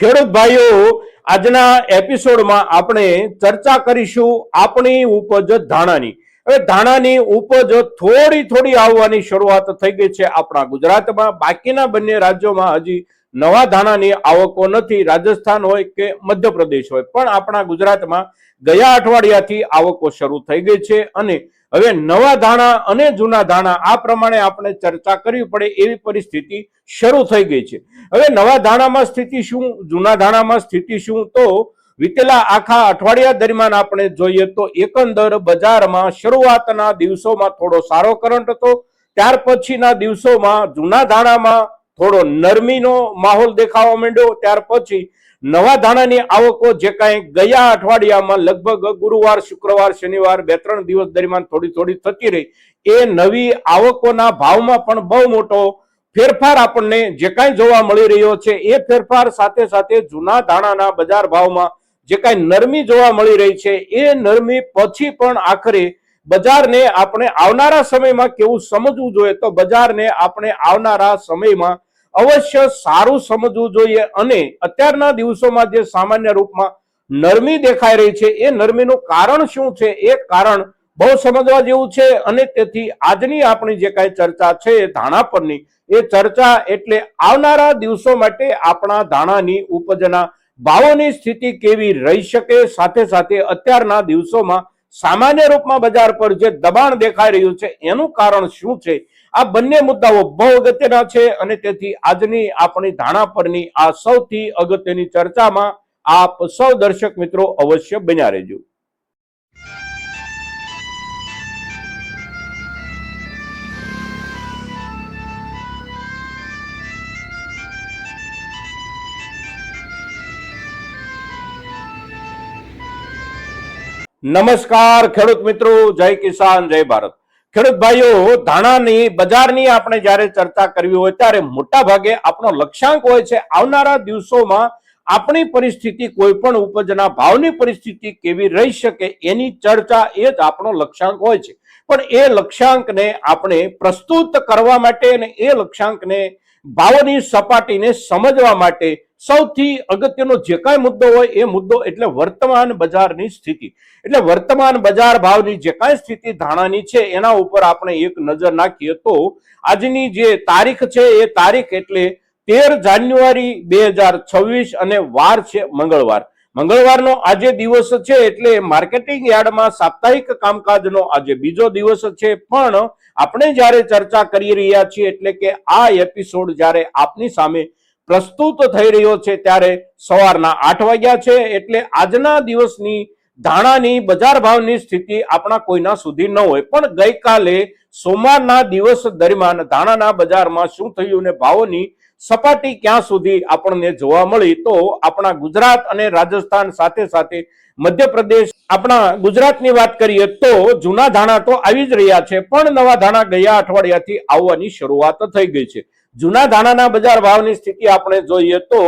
ખેડૂત ભાઈઓ, આજના એપિસોડમાં આપણે ચર્ચા કરીશું આપણી ઉપજ ધાણાની. હવે ધાણાની ઉપજ થોડી આવવાની શરૂઆત થઈ ગઈ છે આપણા ગુજરાતમાં. બાકીના બંને રાજ્યોમાં હજી નવા ધાણાની આવકો નથી, રાજસ્થાન હોય કે મધ્યપ્રદેશ હોય, પણ આપણા ગુજરાતમાં ગયા અઠવાડિયાથી આવકો શરૂ થઈ ગઈ છે. અને હવે નવા ધાણા અને જૂના ધાણા આ પ્રમાણે આપણે ચર્ચા કરવી પડે એવી પરિસ્થિતિ શરૂ થઈ ગઈ છે. હવે નવા ધાણામાં સ્થિતિ શું, જૂના ધાણામાં સ્થિતિ શું, તો વીતેલા આખા અઠવાડિયા દરમિયાન આપણે જોઈએ તો એકંદર બજારમાં શરૂઆતના દિવસોમાં થોડો સારો કરંટ હતો. ત્યાર પછીના દિવસોમાં જૂના ધાણામાં થોડો નરમીનો માહોલ દેખાવા માંડ્યો. ત્યાર પછી નવા ધાણાની આવકો જે કાંઈ ગયા અઠવાડિયામાં લગભગ ગુરુવાર, શુક્રવાર, શનિવાર 2-3 દિવસ દરમિયાન થોડી થતી રહી, એ નવી આવકોના ભાવમાં પણ બહુ મોટો ફેરફાર આપણને જે કાંઈ જોવા મળી રહ્યો છે. એ ફેરફાર સાથે સાથે જૂના ધાણાના બજાર ભાવમાં જે કાંઈ નરમી જોવા મળી રહી છે, એ નરમી પછી પણ આખરે બજારને આપણે આવનારા સમયમાં કેવું સમજવું જોઈએ, તો બજારને આપણે આવનારા સમયમાં અવશ્ય સારું સમજવું જોઈએ. અને અત્યારના દિવસોમાં જે સામાન્ય રૂપમાં નરમી દેખાઈ રહી છે, એ નરમીનું કારણ શું છે, એ કારણ બહુ સમજવા જેવું છે. અને તેથી આજની આપણી જે કાંઈ ચર્ચા છે ધાણા પરની, એ ચર્ચા એટલે આવનારા દિવસો માટે આપણા ધાણાની ઉપજના ભાવોની સ્થિતિ કેવી રહી શકે, સાથે સાથે અત્યારના દિવસોમાં સામાન્ય રૂપમાં બજાર પર જે દબાણ દેખાઈ રહ્યું છે એનું કારણ શું છે. આ બંને મુદ્દાઓ બહુ અગત્યના છે અને તેથી આજની આપણી ધાણા પરની આ સૌથી અગત્યની ચર્ચામાં આપ સૌ દર્શક મિત્રો અવશ્ય બન્યા રહેજો. નમસ્કાર ખેડૂત મિત્રો, જય કિસાન, જય ભારત. ખેડૂત ભાઈઓ, ધાણાની બજારની આપણે જ્યારે ચર્ચા કરવી હોય ત્યારે મોટા ભાગે આપણો લક્ષ્યાંક હોય છે આવનારા દિવસોમાં આપણી પરિસ્થિતિ, કોઈ પણ ઉપજના ભાવની પરિસ્થિતિ કેવી રહી શકે એની ચર્ચા, એ જ આપણો લક્ષ્યાંક હોય છે. પણ એ લક્ષ્યાંકને આપણે પ્રસ્તુત કરવા માટે અને એ લક્ષ્યાંકને ભાવોની સપાટીને સમજવા માટે સૌથી અગત્યનો જે કાંઈ મુદ્દો હોય એ મુદ્દો એટલે વર્તમાન બજારની સ્થિતિ. એટલે વર્તમાન બજાર ભાવની જે કાંઈ સ્થિતિ ધાણાની છે એના ઉપર આપણે એક નજર નાખીએ તો આજની જે તારીખ છે એ તારીખ એટલે 13 જાન્યુઆરી 2026 અને વાર છે મંગળવાર. મંગળવારનો આજે દિવસ છે એટલે માર્કેટિંગ યાર્ડમાં સાપ્તાહિક કામકાજનો આજે બીજો દિવસ છે. પણ આપણે જ્યારે ચર્ચા કરી રહ્યા છીએ એટલે કે આ એપિસોડ જ્યારે આપની સામે પ્રસ્તુત થઈ રહ્યો છે ત્યારે સવારના 8 વાગ્યા છે. એટલે આજના દિવસની ધાણાની બજાર ભાવની સ્થિતિ આપણા કોઈના સુધી ન હોય, પણ ગઈકાલે સોમવારના દિવસ દરમિયાન ધાણાના બજારમાં શું થયું ને ભાવોની સપાટી ક્યાં સુધી આપણને જોવા મળી, તો આપણા ગુજરાત અને રાજસ્થાન સાથે સાથે મધ્યપ્રદેશ, આપણા ગુજરાતની વાત કરીએ તો જૂના ધાણા તો આવી જ રહ્યા છે, પણ નવા ધાણા ગયા અઠવાડિયાથી આવવાની શરૂઆત થઈ ગઈ છે. જૂના ધાણાના બજાર ભાવની સ્થિતિ આપણે જોઈએ તો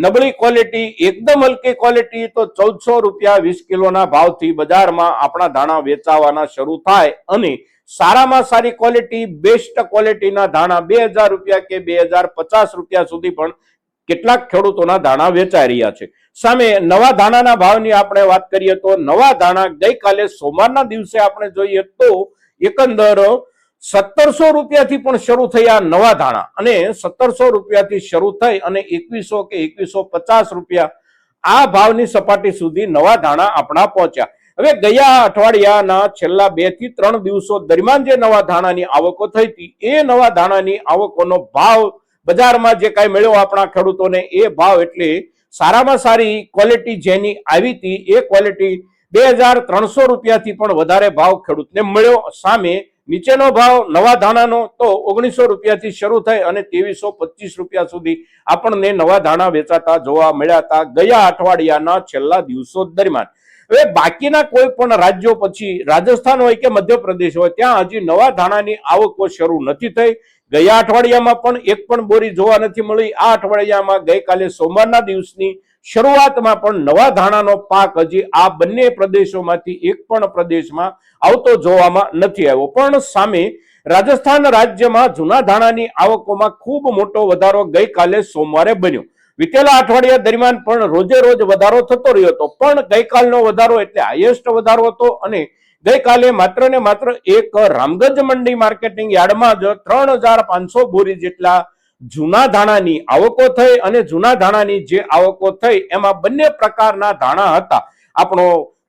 નબળી ક્વોલિટી, એકદમ હલકી ક્વોલિટી તો 1400 રૂપિયા 20 કિલોના ભાવથી બજારમાં આપણા ધાણા વેચાવાના શરૂ થાય. અને સારામાં સારી ક્વોલિટી, બેસ્ટ ક્વોલિટીના ધાણા 2000 રૂપિયા કે 2050 રૂપિયા સુધી પણ કેટલાક ખેડૂતોના ધાણા વેચાઈ રહ્યા છે. સામે નવા ધાણાના ભાવની આપણે વાત કરીએ તો નવા ધાણા ગઈકાલે સોમવારના દિવસે આપણે જોઈએ તો એકંદર 1700 રૂપિયાથી પણ શરૂ થયા નવા ધાણા, અને 1700 રૂપિયાથી શરૂ થઈ અને 2100 કે 2150 રૂપિયા આ ભાવની સપાટી સુધી નવા ધાણા આપણા પહોંચ્યા. હવે ગયા અઠવાડિયાના છેલ્લા 2 થી 3 દિવસો દરમિયાન જે નવા ધાણાની આવકો થઈ હતી, એ નવા ધાણાની આવકોનો ભાવ બજારમાં જે કાંઈ મળ્યો આપણા ખેડૂતોને, એ ભાવ એટલે સારામાં સારી ક્વોલિટી જેની આવી હતી એ ક્વોલિટી 2300 રૂપિયાથી પણ વધારે ભાવ ખેડૂતને મળ્યો. સામે નીચેનો ભાવ નવા ધાણાનો તો 1900 રૂપિયાથી શરૂ થઈ અને 2325 રૂપિયા સુધી આપણને નવા ધાણા વેચાતા જોવા મળ્યા હતા ગયા અઠવાડિયાના છેલ્લા દિવસો દરમિયાન. હવે બાકીના કોઈ પણ રાજ્યો, પછી રાજસ્થાન હોય કે મધ્યપ્રદેશ હોય, ત્યાં હજી નવા ધાણાની આવકો શરૂ નથી થઈ. ગયા અઠવાડિયામાં પણ એક પણ બોરી જોવા નથી મળી. આ અઠવાડિયામાં ગઈકાલે સોમવારના દિવસની શરૂઆતમાં પણ નવા ધાણાનો પાક હજી આ બંને પ્રદેશોમાંથી એક પણ પ્રદેશમાં આવતો જોવામાં નથી આવ્યો. પણ સામે રાજસ્થાન રાજ્યમાં જૂના ધાણાની આવકોમાં ખૂબ મોટો વધારો ગઈકાલે સોમવારે બન્યો. વિતેલા અઠવાડિયા દરમિયાન પણ રોજે રોજ વધારો થતો રહ્યો હતો, પણ ગઈકાલનો વધારો એટલે હાઈએસ્ટ વધારો હતો અને ગઈકાલે માત્ર ને માત્ર એક રામગંજ મંડી માર્કેટિંગ યાર્ડમાં જ 3500 બોરી જેટલા જૂના ધાણાની આવકો થઈ અને જૂના ધાણાની જે આવકો થઈ એમાં બંને પ્રકારના ધાણા હતા. આપણો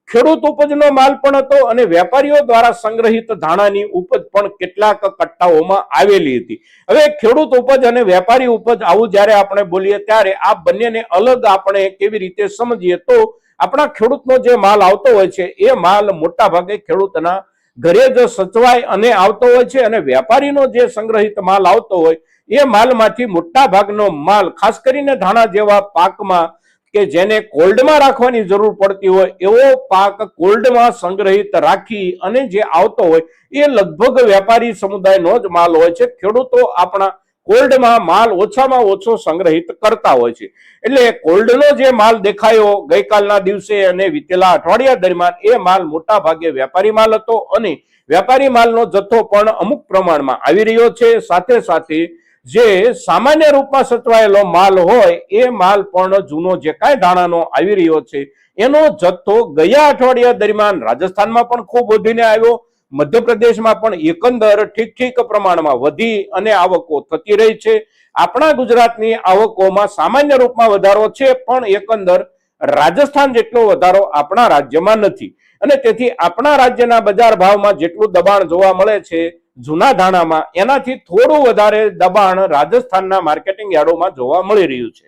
ખેડૂત ઉપજનો માલ પણ હતો અને વેપારીઓ દ્વારા સંગ્રહિત ધાણાની ઉપજ પણ કેટલાક કટ્ટાઓમાં આવેલી હતી. હવે ખેડૂત ઉપજ અને વેપારી ઉપજ આવું જ્યારે આપણે બોલીએ ત્યારે આ બંનેને અલગ આપણે કેવી રીતે સમજીએ તો આપણા ખેડૂતનો જે માલ આવતો હોય છે એ માલ મોટા ભાગે ખેડૂતના ઘરે જ સચવાય અને આવતો હોય છે અને વેપારીનો જે સંગ્રહિત માલ આવતો હોય એ માલમાંથી મોટા ભાગનો માલ ખાસ કરીને ધાણા જેવા પાકમાં કે જેને કોલ્ડમાં રાખવાની જરૂર પડતી હોય એવો પાક કોલ્ડમાં સંગ્રહિત રાખી અને જે આવતો હોય એ લગભગ વેપારી સમુદાયનો જ માલ હોય છે. ખેડૂતો આપણા કોલ્ડમાં માલ ઓછામાં ઓછો સંગ્રહિત કરતા હોય છે. એટલે કોલ્ડનો જે માલ દેખાયો ગઈકાલના દિવસે અને વિતેલા અઠવાડિયા દરમિયાન એ માલ મોટા ભાગે વેપારી માલ હતો અને વેપારી માલનો જથ્થો પણ અમુક પ્રમાણમાં આવી રહ્યો છે. સાથે સાથે જે સામાન્ય રૂપમાં સચવાયેલો માલ હોય એ માલ પણ જૂનો જે કાંઈ ધાણાનો આવી રહ્યો છે એનો જથ્થો ગયા અઠવાડિયા દરમિયાન રાજસ્થાનમાં પણ ખૂબ વધીને આવ્યો, મધ્યપ્રદેશમાં પણ એકંદર ઠીક પ્રમાણમાં વધી અને આવકો થતી રહી છે. આપણા ગુજરાતની આવકોમાં સામાન્ય રૂપમાં વધારો છે પણ એકંદર રાજસ્થાન જેટલો વધારો આપણા રાજ્યમાં નથી અને તેથી આપણા રાજ્યના બજાર ભાવમાં જેટલું દબાણ જોવા મળે છે જૂના ધાણામાં એનાથી થોડું વધારે દબાણ રાજસ્થાનના માર્કેટિંગ યાર્ડોમાં જોવા મળી રહ્યું છે.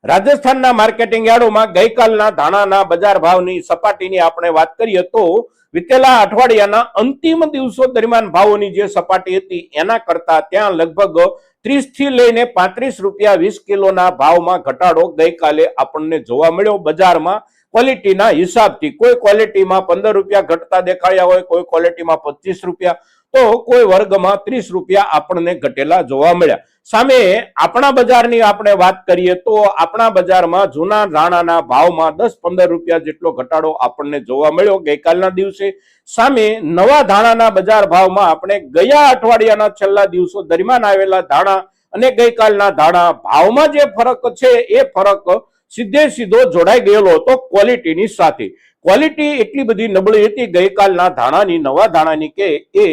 રાજસ્થાનના માર્કેટિંગ યાર્ડોમાં ગઈકાલના ધાણાના બજાર ભાવની સપાટીની આપણે વાત કરીએ તો વિતેલા અઠવાડિયાના અંતિમ દિવસો દરમિયાન ભાવોની જે સપાટી હતી એના કરતા ત્યાં લગભગ 30 થી લઈને 35 રૂપિયા 20 કિલોના ભાવમાં ઘટાડો ગઈકાલે આપણને જોવા મળ્યો. બજારમાં ક્વોલિટીના હિસાબથી કોઈ ક્વોલિટીમાં 15 રૂપિયા ઘટતા દેખાયા હોય, કોઈ ક્વોલિટીમાં 25 રૂપિયા તો કોઈ વર્ગમાં 30 રૂપિયા આપણને ઘટેલા જોવા મળ્યા. સામે આપણા બજારની આપણે વાત કરીએ તો આપણા બજારમાં જૂના ધાણાના ભાવમાં 10-15 રૂપિયા જેટલો ઘટાડો આપણને જોવા મળ્યો ગઈકાલના દિવસે. સામે નવા ધાણાના બજાર ભાવમાં આપણે ગયા અઠવાડિયાના છેલ્લા દિવસો દરમિયાન આવેલા ધાણા અને ગઈકાલના ધાણા ભાવમાં જે ફરક છે એ ફરક સીધે સીધો જોડાઈ ગયેલો હતો ક્વોલિટીની સાથે. ક્વોલિટી એટલી બધી નબળી હતી ગઈકાલના ધાણાની, નવા ધાણાની કે એ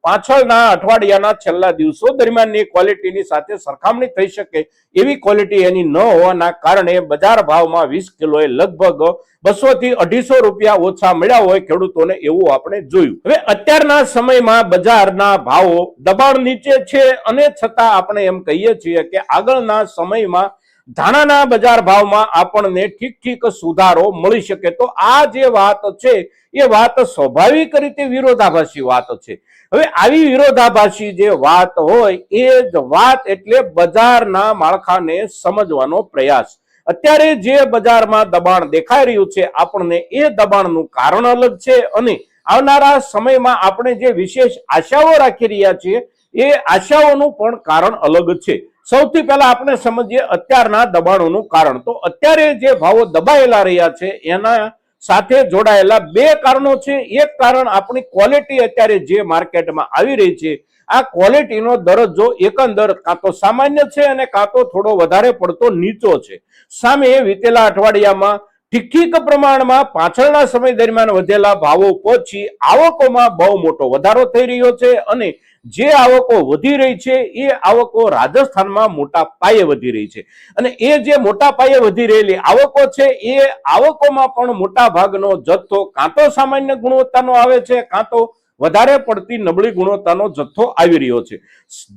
પાછળના અઠવાડિયાના છેલ્લા દિવસો દરમિયાનની ક્વોલિટીની સાથે સરખામણી થઈ શકે એવી ક્વોલિટી એની ન હોવાના કારણે બજાર ભાવમાં 20 કિલોએ લગભગ 200 થી 250 રૂપિયા ઓછા મળ્યા હોય ખેડૂતોને એવું આપણે જોયું. હવે અત્યારના સમયમાં બજારના ભાવો દબાણ નીચે છે અને છતાં આપણે એમ કહીએ છીએ કે આગળના સમયમાં ધાણાના બજાર ભાવમાં આપણને ઠીક સુધારો મળી શકે. તો આ જે વાત છે એ વાત સ્વાભાવિક રીતે વિરોધાભાસી વાત છે. હવે આવી વિરોધાભાસી જે વાત હોય એ જ વાત એટલે બજારના માળખાને સમજવાનો પ્રયાસ. અત્યારે જે બજારમાં દબાણ દેખાઈ રહ્યું છે આપણને એ દબાણનું કારણ અલગ છે અને આવનારા સમયમાં આપણે જે વિશેષ આશાઓ રાખી રહ્યા છીએ એ આશાઓનું પણ કારણ અલગ છે. સૌથી પહેલા આપણે સમજીએ અત્યારના દબાણોનું કારણ. તો અત્યારે જે ભાવો દબાયેલા રહ્યા છે એના સાથે જોડાયેલા બે કારણો છે. એક કારણ આપણી ક્વોલિટી અત્યારે જે માર્કેટમાં આવી રહી છે આ ક્વોલિટીનો દરજ્જો એકંદર કાં તો સામાન્ય છે અને કાં તો થોડો વધારે પડતો નીચો છે. સામે વિતેલા અઠવાડિયામાં ઠીક પ્રમાણમાં પાછળના સમય દરમિયાન વધેલા ભાવો પછી આવકોમાં બહુ મોટો વધારો થઈ રહ્યો છે અને જે આવકો વધી રહી છે એ આવકો રાજસ્થાનમાં મોટા પાયે વધી રહી છે અને એ જે મોટા પાયે વધી રહેલી આવકો છે એ આવકોમાં પણ મોટા ભાગનો જથ્થો કાં તો સામાન્ય ગુણવત્તાનો આવે છે કાં તો વધારે પડતી નબળી ગુણવત્તાનો જથ્થો આવી રહ્યો છે.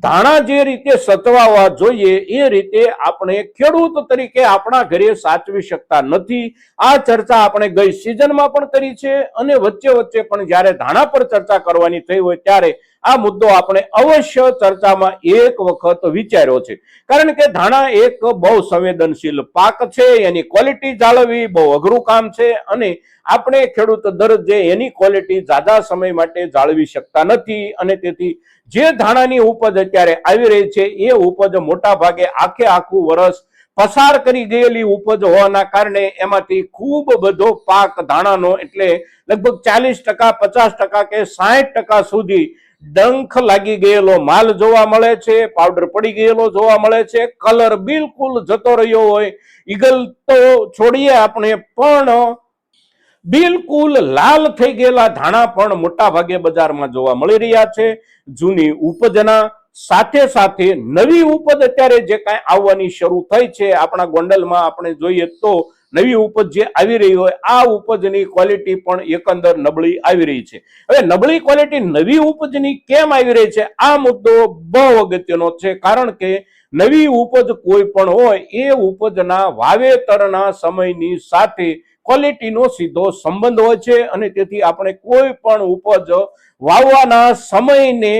ધાણા જે રીતે સચવાવા જોઈએ એ રીતે આપણે ખેડૂત તરીકે આપણા ઘરે સાચવી શકતા નથી. આ ચર્ચા આપણે ગઈ સિઝનમાં પણ કરી છે અને વચ્ચે પણ જ્યારે ધાણા પર ચર્ચા કરવાની થઈ હોય ત્યારે આ મુદ્દો આપણે અવશ્ય ચર્ચામાં એક વખત વિચાર્યો છે. કારણ કે ધાણા એક બહુ સંવેદનશીલ પાક છે, એની ક્વોલિટી જાળવવી બહુ અઘરું કામ છે અને આપણે ખેડૂત દરજ્જે એની ક્વોલિટી જાજા સમય માટે જાળવી શકતા નથી અને તેથી જે ધાણાની ઉપજ અત્યારે આવી રહી છે એ ઉપજ મોટા ભાગે આખું વર્ષ પસાર કરી ગયેલી ઉપજ હોવાના કારણે એમાંથી ખૂબ બધો પાક ધાણાનો એટલે લગભગ 40%, 50% કે 60% સુધી ડંખ લાગી ગયેલો માલ જોવા મળે છે, પાવડર પડી ગયેલો જોવા મળે છે, કલર બિલકુલ જતો રહ્યો હોય, ઈગલ તો છોડીએ આપણે, પણ બિલકુલ લાલ થઈ ગયેલા ધાણા પણ મોટા ભાગે બજારમાં જોવા મળી રહ્યા છે. જૂની ઉપજના સાથે સાથે નવી ઉપજ અત્યારે જે કાંઈ આવવાની શરૂ થઈ છે આપણા ગોંડલમાં, આપણે જોઈએ તો નવી ઉપજ જે આવી રહી હોય આ ઉપજની ક્વોલિટી પણ એકંદર નબળી આવી રહી છે. હવે નબળી ક્વોલિટી નવી ઉપજની કેમ આવી રહી છે આ મુદ્દો બહુ અગત્યનો છે, કારણ કે નવી ઉપજ કોઈ પણ હોય એ ઉપજના વાવેતરના સમયની સાથે ક્વોલિટીનો સીધો સંબંધ હોય છે, અને તેથી આપણે કોઈ પણ ઉપજ વાવવાના સમયને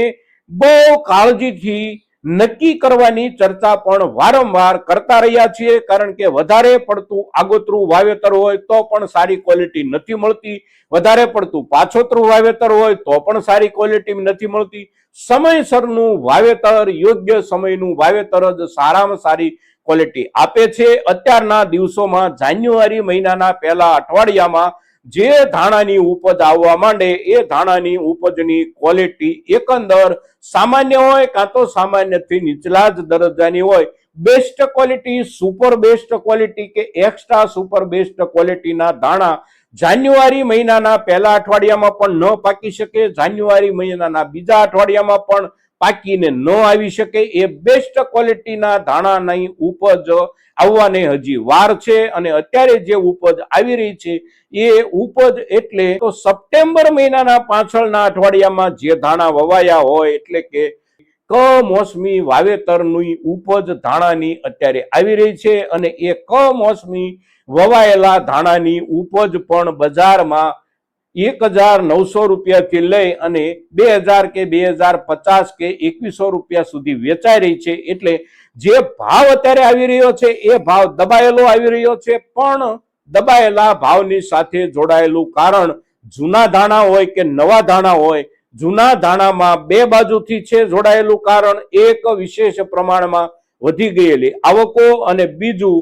બહુ કાળજીથી નક્કી કરવાની ચર્ચા પણ વારંવાર કરતા રહ્યા છીએ, કારણ કે વધારે પડતું આગોતરું વાવેતર હોય તો પણ સારી ક્વોલિટી નથી મળતી, વધારે પડતું પાછોતરું વાવેતર હોય તો પણ સારી ક્વોલિટી નથી મળતી. સમયસરનું વાવેતર, યોગ્ય સમયનું વાવેતર જ સારામાં સારી ક્વોલિટી આપે છે. અત્યારના દિવસોમાં જાન્યુઆરી મહિનાના પહેલા અઠવાડિયામાં જે ધાણાની ઉપજ આવવા માંડે એ ધાણાની ઉપજની ક્વોલિટી એકંદર સામાન્ય હોય, કાં તો સામાન્યથી નીચલા જ દરજ્જાની હોય. Best quality, super best quality કે એક્સ્ટ્રા સુપર બેસ્ટ ક્વોલિટીના ધાણા જાન્યુઆરી મહિનાના પહેલા અઠવાડિયામાં પણ ન પાકી શકે, જાન્યુઆરી મહિનાના બીજા અઠવાડિયામાં પણ પાકીને ન આવી શકે. એ બેસ્ટ ક્વોલિટીના ધાણાની ઉપજ આવવાને હજી વાર છે, અને અત્યારે જે ઉપજ આવી રહી છે એ ઉપજ એટલે તો સપ્ટેમ્બર મહિનાના પાછળના અઠવાડિયામાં જે ધાણા વવાયા હોય, એટલે કે કમોસમી વાવેતરની ઉપજ ધાણાની અત્યારે આવી રહી છે, અને એ કમોસમી વવાયેલા ધાણાની ઉપજ પણ બજારમાં 1900 રૂપિયાથી લઈ અને 2000 કે 2050 કે 2100 રૂપિયા સુધી વેચાઈ રહી છે. એટલે જે ભાવ અત્યારે આવી રહ્યો છે એ ભાવ દબાયેલો આવી રહ્યો છે, પણ દબાયેલા ભાવની સાથે જોડાયેલું કારણ જૂના ધાણા હોય કે નવા ધાણા હોય, જૂના ધાણામાં બે બાજુથી છે જોડાયેલું કારણ એક વિશેષ પ્રમાણમાં વધી ગયેલી આવકો, અને બીજું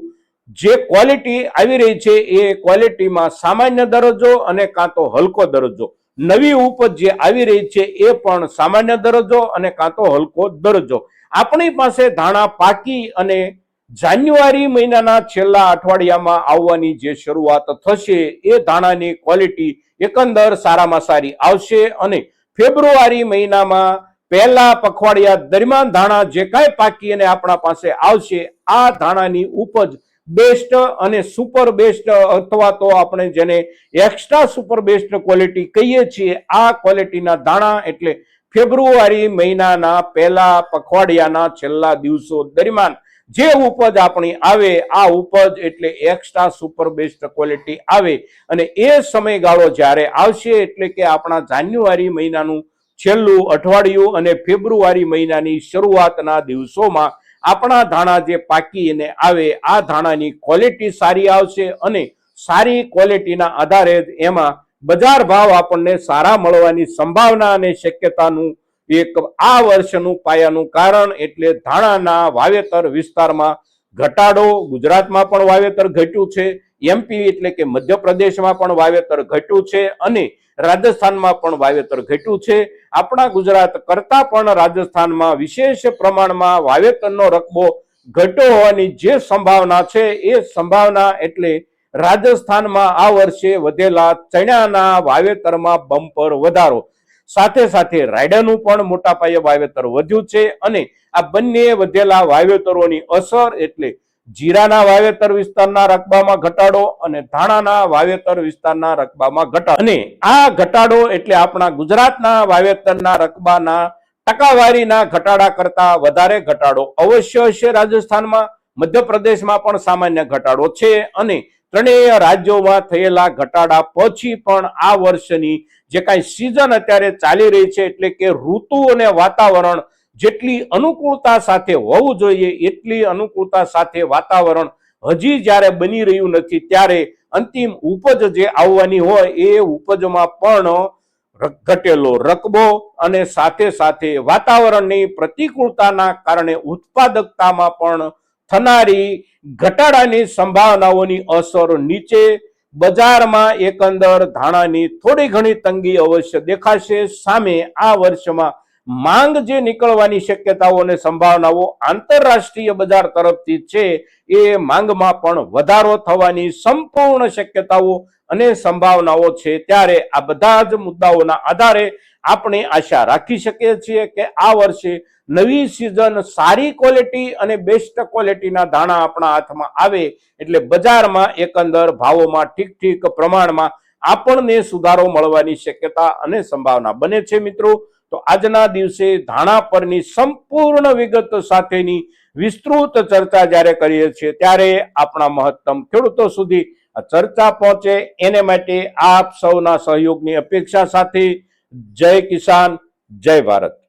જે ક્વોલિટી આવી રહી છે એ ક્વોલિટીમાં સામાન્ય દરજ્જો અને કાં તો હલકો દરજ્જો. નવી ઉપજ જે આવી રહી છે એ પણ સામાન્ય દરજ્જો અને કાં તો હલકો દરજ્જો. આપણી પાસે ધાણા પાકી અને જાન્યુઆરી મહિનાના છેલ્લા અઠવાડિયામાં આવવાની જે શરૂઆત થશે એ ધાણાની ક્વોલિટી એકંદર સારામાં સારી આવશે, અને ફેબ્રુઆરી મહિનામાં પહેલા પખવાડિયા દરમિયાન ધાણા જે કાંઈ પાકી અને આપણા પાસે આવશે આ ધાણાની ઉપજ બેસ્ટ અને સુપર બેસ્ટ, અથવા તો આપણે જેને એક્સ્ટ્રા સુપર બેસ્ટ ક્વોલિટી કહીએ છીએ, આ ક્વોલિટીના ધાણા એટલે ફેબ્રુઆરી મહિનાના પહેલા પખવાડિયાના છેલ્લા દિવસો દરમિયાન જે ઉપજ આપણી આવે આ ઉપજ એટલે એક્સ્ટ્રા સુપર બેસ્ટ ક્વોલિટી આવે. અને એ સમયગાળો જ્યારે આવશે એટલે કે આપણા જાન્યુઆરી મહિનાનું છેલ્લું અઠવાડિયું અને ફેબ્રુઆરી મહિનાની શરૂઆતના દિવસોમાં આપણા ધાણા જે પાકીને આવે આ ધાણાની ક્વોલિટી સારી આવશે, અને સારી ક્વોલિટીના આધારે જ એમાં બજાર ભાવ આપણને સારા મળવાની સંભાવના અને શક્યતાનું એક આ વર્ષનું પાયાનું કારણ એટલે ધાણાના વાવેતર વિસ્તારમાં ઘટાડો. ગુજરાતમાં પણ વાવેતર ઘટ્યું છે, એમપી એટલે કે મધ્યપ્રદેશમાં પણ વાવેતર ઘટ્યું છે, અને રાજસ્થાનમાં પણ વાવેતર ઘટ્યું છે. આપણા ગુજરાત કરતા પણ રાજસ્થાનમાં વિશેષ પ્રમાણમાં વાવેતરનો રકબો ઘટ્યો હોવાની જે સંભાવના છે એ સંભાવના એટલે રાજસ્થાનમાં આ વર્ષે વધેલા ચણાના વાવેતરમાં બમ્પર વધારો, સાથે સાથે રાયડાનું પણ મોટા પાયે વાવેતર વધ્યું છે, અને આ બંને વધેલા વાવેતરોની અસર એટલે જીરાના વાવેતર વિસ્તારના રકબામાં ઘટાડો અને ધાણાના વાવેતર વિસ્તારના રકબામાં ઘટાડો. અને આ ઘટાડો એટલે આપણા ગુજરાતના વાવેતરના રકબાના ટકાવારીના ઘટાડા કરતા વધારે ઘટાડો અવશ્ય હશે રાજસ્થાનમાં. મધ્યપ્રદેશમાં પણ સામાન્ય ઘટાડો છે, અને ત્રણેય રાજ્યોમાં થયેલા ઘટાડા પછી પણ આ વર્ષની જે કાંઈ સિઝન અત્યારે ચાલી રહી છે એટલે કે ઋતુ અને વાતાવરણ જેટલી અનુકૂળતા સાથે હોવું જોઈએ એટલી અનુકૂળતા સાથે વાતાવરણ હજી જ્યારે બની રહ્યું નથી, ત્યારે અંતિમ ઉપજ જે આવવાની હોય એ ઉપજમાં પણ ઘટેલો રકબો અને સાથે સાથે વાતાવરણની પ્રતિકૂળતાના કારણે ઉત્પાદકતામાં પણ થનારી ઘટાડાની સંભાવનાઓની અસર નીચે બજારમાં એકંદર ધાણાની થોડી ઘણી તંગી અવશ્ય દેખાશે. સામે આ વર્ષમાં માંગ જે નીકળવાની શક્યતાઓ અને સંભાવનાઓ આંતરરાષ્ટ્રીય બજાર તરફથી છે એ માંગમાં પણ વધારો થવાની સંપૂર્ણ શક્યતાઓ અને સંભાવનાઓ છે। ત્યારે આ બધા જ મુદ્દાઓના આધારે આપણે આશા રાખી શકીએ છીએ કે આ વર્ષે નવી સિઝન સારી ક્વોલિટી અને બેસ્ટ ક્વોલિટીના ધાણા આપણા હાથમાં આવે એટલે બજારમાં એકંદર ભાવોમાં ઠીક પ્રમાણમાં આપણને સુધારો મળવાની શક્યતા અને સંભાવના બને છે। મિત્રો, તો આજના દિવસે ધાણા પરની સંપૂર્ણ વિગત સાથેની વિસ્તૃત ચર્ચા જ્યારે કરીએ છીએ ત્યારે આપણા મહત્તમ ખેડૂતો સુધી આ ચર્ચા પહોંચે એને માટે આપ સૌના સહયોગની અપેક્ષા સાથે જય કિસાન, જય ભારત।